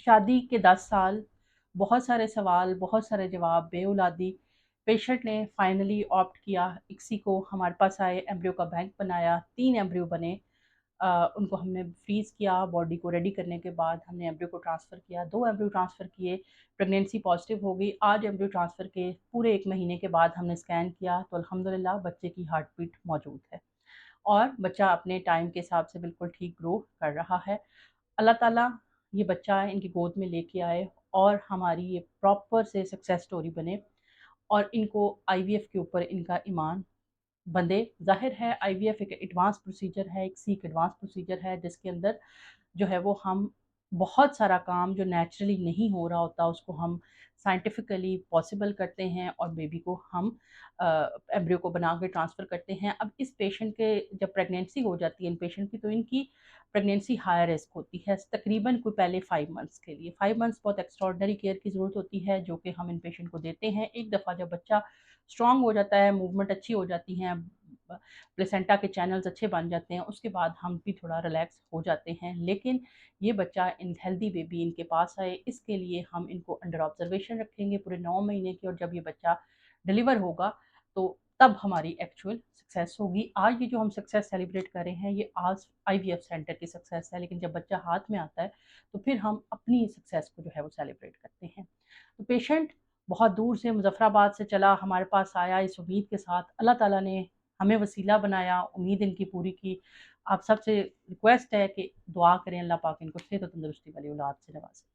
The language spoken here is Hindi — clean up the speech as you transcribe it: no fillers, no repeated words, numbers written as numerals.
शादी के 10 साल, बहुत सारे सवाल, बहुत सारे जवाब, बेऔलादी। पेशेंट ने फाइनली ऑप्ट किया, इक्सी को हमारे पास आए, एम्ब्रियो का बैंक बनाया, 3 एम्ब्रियो बने। उनको हमने फ्रीज़ किया, बॉडी को रेडी करने के बाद हमने एम्ब्रियो को ट्रांसफ़र किया, 2 एम्ब्रियो ट्रांसफ़र किए, प्रेगनेंसी पॉज़िटिव हो गई। आज एम्ब्रियो ट्रांसफ़र के पूरे 1 महीने के बाद हमने स्कैन किया तो अल्हम्दुलिल्लाह बच्चे की हार्ट बीट मौजूद है और बच्चा अपने टाइम के हिसाब से बिल्कुल ठीक ग्रो कर रहा है। अल्लाह ताला ये बच्चा इनकी गोद में लेके आए और हमारी ये प्रॉपर से सक्सेस स्टोरी बने और इनको आईवीएफ के ऊपर इनका ईमान बंधे। ज़ाहिर है आईवीएफ एक एडवांस प्रोसीजर है, एक सीक एडवांस प्रोसीजर है जिसके अंदर जो है वो हम बहुत सारा काम जो नेचुरली नहीं हो रहा होता उसको हम साइंटिफिकली पॉसिबल करते हैं और बेबी को हम एम्ब्रियो को बना के ट्रांसफ़र करते हैं। अब इस पेशेंट के जब प्रेगनेंसी हो जाती है इन पेशेंट की तो इनकी प्रेगनेंसी हाई रिस्क होती है तकरीबन कोई पहले 5 मंथ्स के लिए। 5 मंथ्स बहुत एक्स्ट्रॉर्डनरी केयर की ज़रूरत होती है जो कि हम इन पेशेंट को देते हैं। एक दफ़ा जब बच्चा स्ट्रॉन्ग हो जाता है, मूवमेंट अच्छी हो जाती हैं, प्लेसेंटा के चैनल्स अच्छे बन जाते हैं, उसके बाद हम भी थोड़ा रिलैक्स हो जाते हैं। लेकिन ये बच्चा इन हेल्दी बेबी इनके पास आए इसके लिए हम इनको अंडर ऑब्जर्वेशन रखेंगे पूरे 9 महीने की और जब ये बच्चा डिलीवर होगा तो तब हमारी एक्चुअल सक्सेस होगी। आज ये जो हम सक्सेस सेलिब्रेट कर रहे हैं ये आज आईवीएफ सेंटर की सक्सेस है, लेकिन जब बच्चा हाथ में आता है तो फिर हम अपनी सक्सेस को जो है वो सेलिब्रेट करते हैं। तो पेशेंट बहुत दूर से मुजफ्फराबाद से चला हमारे पास आया इस उम्मीद के साथ, अल्लाह ताला ने हमें वसीला बनाया, उम्मीद इनकी पूरी की। आप सबसे रिक्वेस्ट है कि दुआ करें अल्लाह पाक इनको सेहत और तंदुरुस्ती वाली औलाद से नवाज़े।